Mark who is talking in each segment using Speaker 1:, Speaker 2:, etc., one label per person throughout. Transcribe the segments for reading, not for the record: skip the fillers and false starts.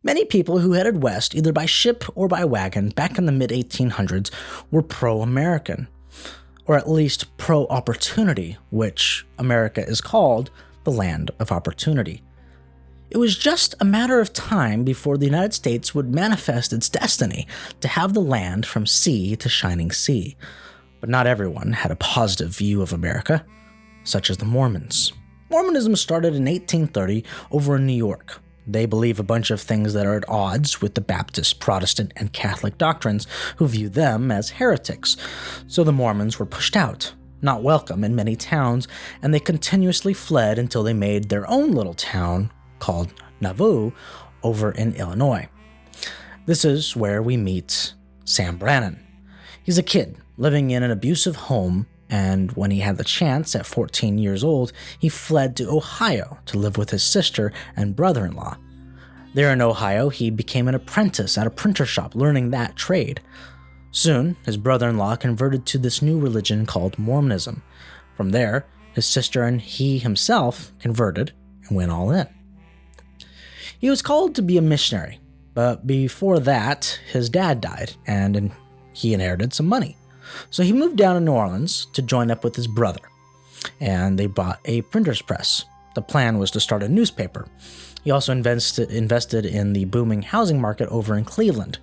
Speaker 1: Many people who headed west, either by ship or by wagon, back in the mid-1800s were pro-American, or at least pro-opportunity, which America is called the land of opportunity. It was just a matter of time before the United States would manifest its destiny to have the land from sea to shining sea. But not everyone had a positive view of America, such as the Mormons. Mormonism started in 1830 over in New York. They believe a bunch of things that are at odds with the Baptist, Protestant, and Catholic doctrines, who view them as heretics. So the Mormons were pushed out, not welcome in many towns, and they continuously fled until they made their own little town called Nauvoo over in Illinois. This is where we meet Sam Brannan. He's a kid living in an abusive home, and when he had the chance at 14 years old, he fled to Ohio to live with his sister and brother-in-law. There in Ohio, he became an apprentice at a printer shop, learning that trade. Soon, his brother-in-law converted to this new religion called Mormonism. From there, his sister and he himself converted and went all in. He was called to be a missionary, but before that, his dad died, and he inherited some money. So he moved down to New Orleans to join up with his brother, and they bought a printer's press. The plan was to start a newspaper. He also invested in the booming housing market over in Cleveland.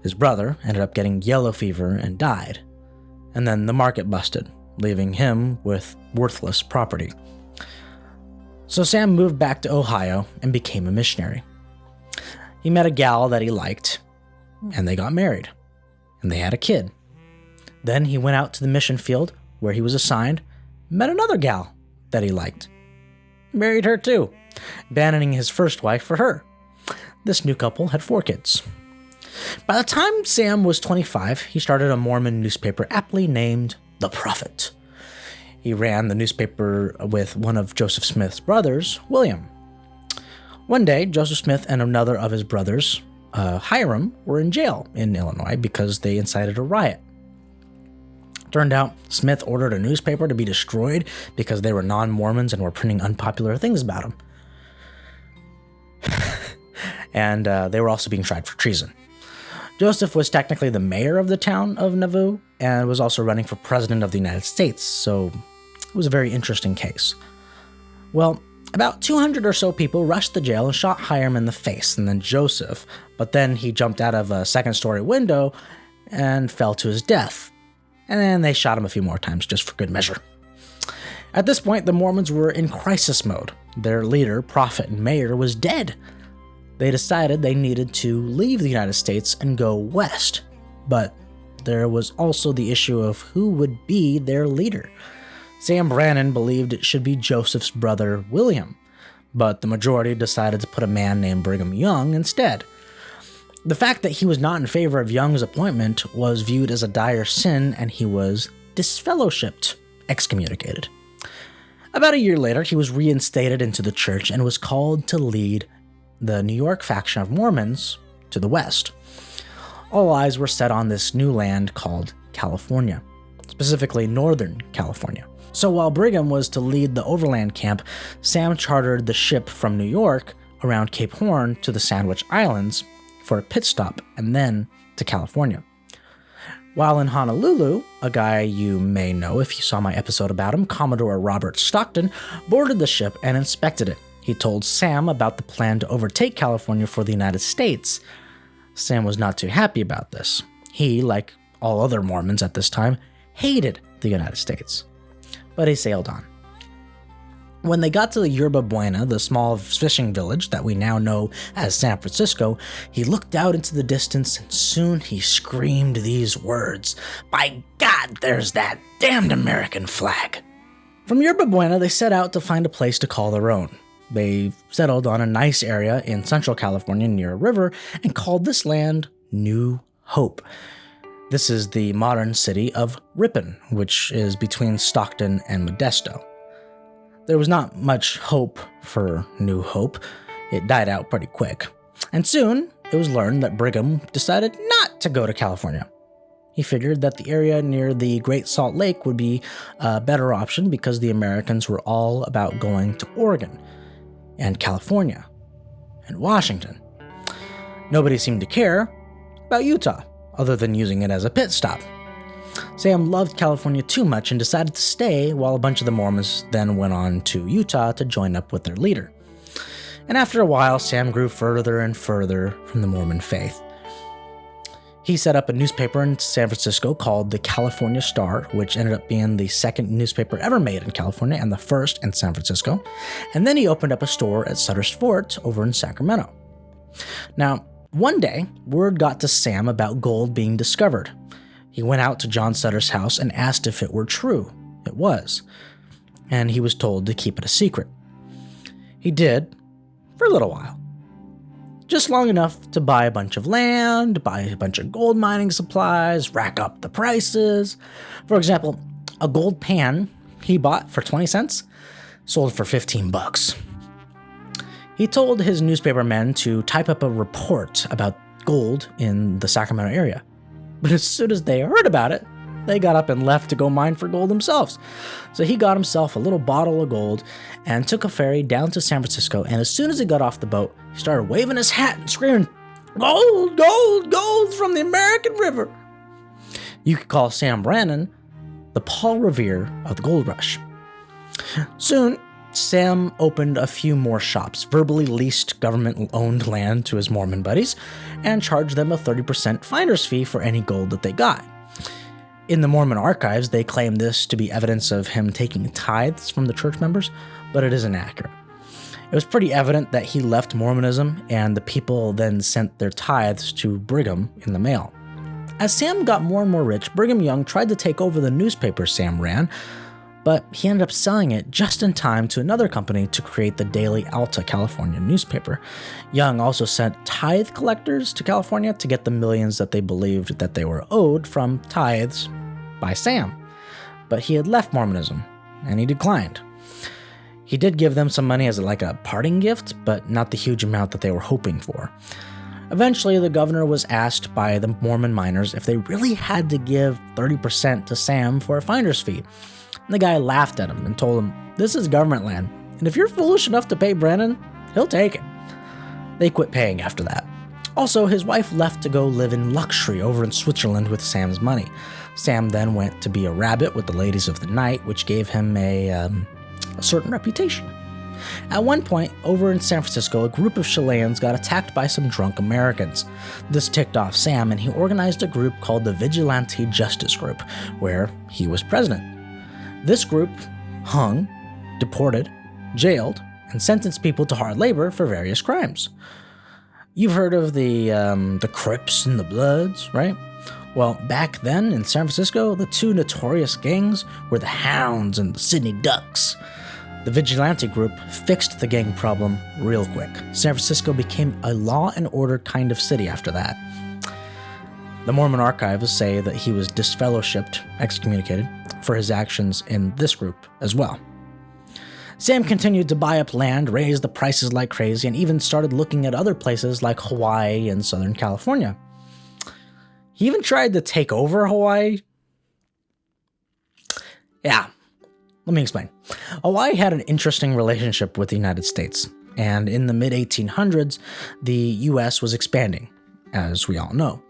Speaker 1: His brother ended up getting yellow fever and died, and then the market busted, leaving him with worthless property. So Sam moved back to Ohio and became a missionary. He met a gal that he liked, and they got married, and they had a kid. Then he went out to the mission field where he was assigned, met another gal that he liked, married her too, abandoning his first wife for her. This new couple had 4 kids. By the time Sam was 25, he started a Mormon newspaper aptly named The Prophet. He ran the newspaper with one of Joseph Smith's brothers, William. One day, Joseph Smith and another of his brothers, Hiram, were in jail in Illinois because they incited a riot. Turned out, Smith ordered a newspaper to be destroyed because they were non-Mormons and were printing unpopular things about him. And they were also being tried for treason. Joseph was technically the mayor of the town of Nauvoo and was also running for president of the United States, so it was a very interesting case. Well, about 200 or so people rushed the jail and shot Hiram in the face, and then Joseph, but then he jumped out of a second-story window and fell to his death. And then they shot him a few more times just for good measure. At this point, the Mormons were in crisis mode. Their leader, prophet, and mayor was dead. They decided they needed to leave the United States and go west. But there was also the issue of who would be their leader. Sam Brannan believed it should be Joseph's brother, William, but the majority decided to put a man named Brigham Young instead. The fact that he was not in favor of Young's appointment was viewed as a dire sin, and he was disfellowshipped, excommunicated. About a year later, he was reinstated into the church and was called to lead the New York faction of Mormons to the west. All eyes were set on this new land called California, specifically Northern California. So while Brigham was to lead the overland camp, Sam chartered the ship from New York around Cape Horn to the Sandwich Islands for a pit stop and then to California. While in Honolulu, a guy you may know if you saw my episode about him, Commodore Robert Stockton, boarded the ship and inspected it. He told Sam about the plan to overtake California for the United States. Sam was not too happy about this. He, like all other Mormons at this time, hated the United States. But he sailed on. When they got to the Yerba Buena, the small fishing village that we now know as San Francisco, he looked out into the distance and soon he screamed these words, "By God, there's that damned American flag!" From Yerba Buena, they set out to find a place to call their own. They settled on a nice area in Central California near a river and called this land New Hope. This is the modern city of Ripon, which is between Stockton and Modesto. There was not much hope for New Hope. It died out pretty quick. And soon, it was learned that Brigham decided not to go to California. He figured that the area near the Great Salt Lake would be a better option because the Americans were all about going to Oregon and California and Washington. Nobody seemed to care about Utah, other than using it as a pit stop. Sam loved California too much and decided to stay, while a bunch of the Mormons then went on to Utah to join up with their leader. And after a while, Sam grew further and further from the Mormon faith. He set up a newspaper in San Francisco called the California Star, which ended up being the second newspaper ever made in California and the first in San Francisco. And then he opened up a store at Sutter's Fort over in Sacramento. Now, one day, word got to Sam about gold being discovered. He went out to John Sutter's house and asked if it were true. It was. And he was told to keep it a secret. He did, for a little while. Just long enough to buy a bunch of land, buy a bunch of gold mining supplies, rack up the prices. For example, a gold pan he bought for 20 cents sold for $15. He told his newspaper men to type up a report about gold in the Sacramento area. But as soon as they heard about it, they got up and left to go mine for gold themselves. So he got himself a little bottle of gold and took a ferry down to San Francisco. And as soon as he got off the boat, he started waving his hat and screaming, "Gold, gold, gold from the American River." You could call Sam Brannan the Paul Revere of the gold rush. Soon, Sam opened a few more shops, verbally leased government-owned land to his Mormon buddies, and charged them a 30% finder's fee for any gold that they got. In the Mormon archives, they claim this to be evidence of him taking tithes from the church members, but it isn't accurate. It was pretty evident that he left Mormonism, and the people then sent their tithes to Brigham in the mail. As Sam got more and more rich, Brigham Young tried to take over the newspaper Sam ran, but he ended up selling it just in time to another company to create the Daily Alta California newspaper. Young also sent tithe collectors to California to get the millions that they believed that they were owed from tithes by Sam. But he had left Mormonism, and he declined. He did give them some money as like a parting gift, but not the huge amount that they were hoping for. Eventually, the governor was asked by the Mormon miners if they really had to give 30% to Sam for a finder's fee. And the guy laughed at him and told him, "This is government land, and if you're foolish enough to pay Brannan, he'll take it." They quit paying after that. Also, his wife left to go live in luxury over in Switzerland with Sam's money. Sam then went to be a rabbit with the ladies of the night, which gave him a certain reputation. At one point, over in San Francisco, a group of Chileans got attacked by some drunk Americans. This ticked off Sam, and he organized a group called the Vigilante Justice Group, where he was president. This group hung, deported, jailed, and sentenced people to hard labor for various crimes. You've heard of the Crips and the Bloods, right? Well, back then in San Francisco, the two notorious gangs were the Hounds and the Sydney Ducks. The Vigilante group fixed the gang problem real quick. San Francisco became a law and order kind of city after that. The Mormon archives say that he was disfellowshipped, excommunicated, for his actions in this group as well. Sam continued to buy up land, raise the prices like crazy, and even started looking at other places like Hawaii and Southern California. He even tried to take over Hawaii. Yeah, let me explain. Hawaii had an interesting relationship with the United States, and in the mid-1800s, the U.S. was expanding, as we all know.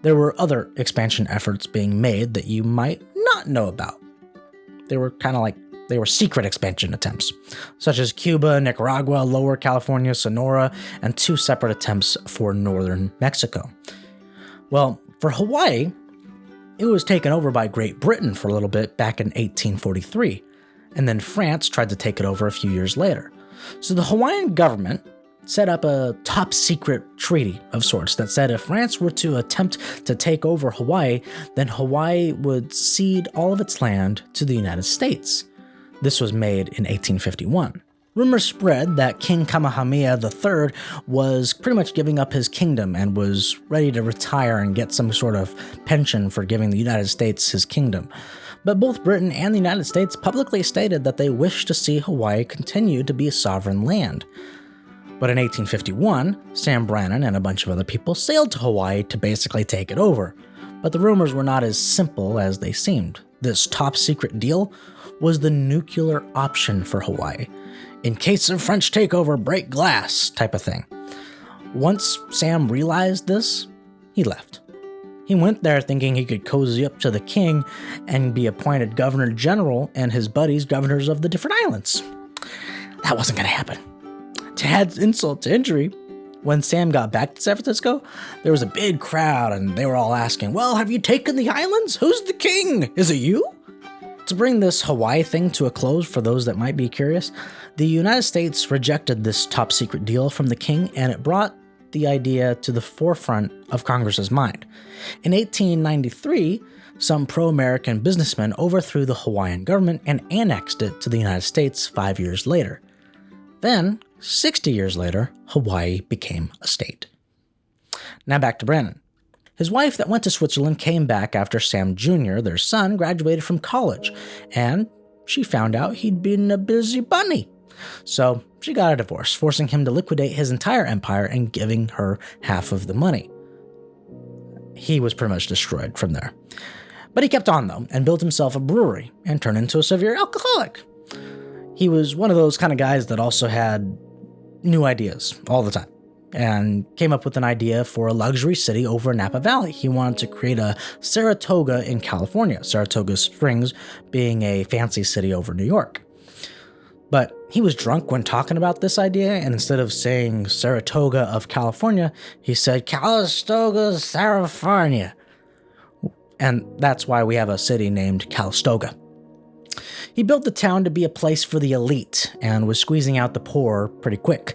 Speaker 1: There were other expansion efforts being made that you might not know about. They were secret expansion attempts, such as Cuba, Nicaragua, Lower California, Sonora, and two separate attempts for northern Mexico. Well, for Hawaii, it was taken over by Great Britain for a little bit back in 1843, and then France tried to take it over a few years later. So the Hawaiian government set up a top-secret treaty of sorts that said if France were to attempt to take over Hawaii, then Hawaii would cede all of its land to the United States. This was made in 1851. Rumors spread that King Kamehameha III was pretty much giving up his kingdom and was ready to retire and get some sort of pension for giving the United States his kingdom. But both Britain and the United States publicly stated that they wished to see Hawaii continue to be a sovereign land. But in 1851, Sam Brannan and a bunch of other people sailed to Hawaii to basically take it over. But the rumors were not as simple as they seemed. This top-secret deal was the nuclear option for Hawaii. In case of French takeover, break glass type of thing. Once Sam realized this, he left. He went there thinking he could cozy up to the king and be appointed governor general and his buddies governors of the different islands. That wasn't going to happen. To add insult to injury, when Sam got back to San Francisco, there was a big crowd and they were all asking, well, have you taken the islands? Who's the king? Is it you? To bring this Hawaii thing to a close for those that might be curious, the United States rejected this top secret deal from the king, and it brought the idea to the forefront of Congress's mind. In 1893, some pro-American businessmen overthrew the Hawaiian government and annexed it to the United States 5 years later. Then, 60 years later, Hawaii became a state. Now back to Brannan. His wife that went to Switzerland came back after Sam Jr., their son, graduated from college, and she found out he'd been a busy bunny. So she got a divorce, forcing him to liquidate his entire empire and giving her half of the money. He was pretty much destroyed from there. But he kept on, though, and built himself a brewery and turned into a severe alcoholic. He was one of those kind of guys that also had new ideas all the time, and came up with an idea for a luxury city over Napa Valley. He wanted to create a Saratoga in California, Saratoga Springs being a fancy city over New York. But he was drunk when talking about this idea, and instead of saying Saratoga of California, he said Calistoga, California. And that's why we have a city named Calistoga. He built the town to be a place for the elite and was squeezing out the poor pretty quick.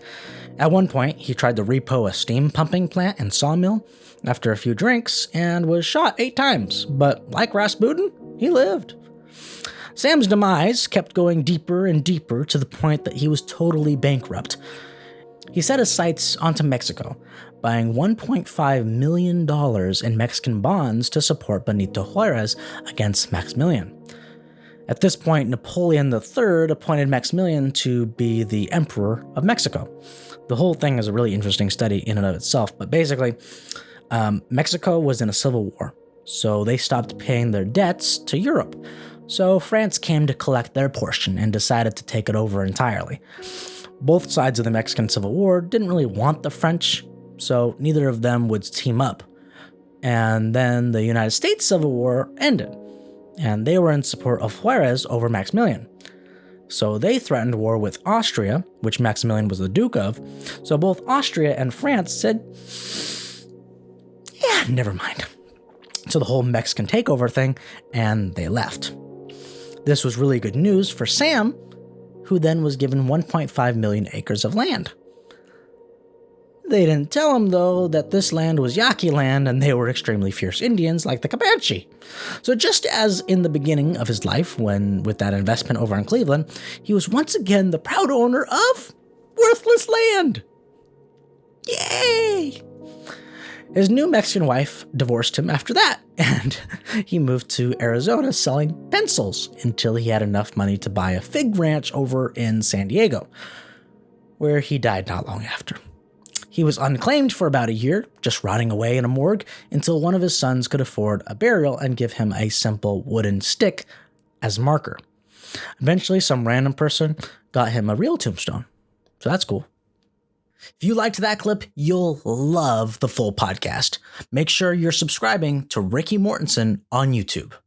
Speaker 1: At one point, he tried to repo a steam pumping plant and sawmill after a few drinks and was shot 8 times, but like Rasputin, he lived. Sam's demise kept going deeper and deeper to the point that he was totally bankrupt. He set his sights onto Mexico, buying $1.5 million in Mexican bonds to support Benito Juarez against Maximilian. At this point, Napoleon III appointed Maximilian to be the Emperor of Mexico. The whole thing is a really interesting study in and of itself, but basically, Mexico was in a civil war, so they stopped paying their debts to Europe. So France came to collect their portion and decided to take it over entirely. Both sides of the Mexican Civil War didn't really want the French, so neither of them would team up. And then the United States Civil War ended, and they were in support of Juarez over Maximilian. So they threatened war with Austria, which Maximilian was the Duke of, so both Austria and France said, yeah, never mind. So the whole Mexican takeover thing, and they left. This was really good news for Sam, who then was given 1.5 million acres of land. They didn't tell him, though, that this land was Yaqui land and they were extremely fierce Indians like the Comanche. So just as in the beginning of his life, when with that investment over in Cleveland, he was once again the proud owner of worthless land. Yay! His new Mexican wife divorced him after that, and he moved to Arizona selling pencils until he had enough money to buy a fig ranch over in San Diego, where he died not long after. He was unclaimed for about a year, just rotting away in a morgue, until one of his sons could afford a burial and give him a simple wooden stick as marker. Eventually, some random person got him a real tombstone, so that's cool. If you liked that clip, you'll love the full podcast. Make sure you're subscribing to Ricky Mortensen on YouTube.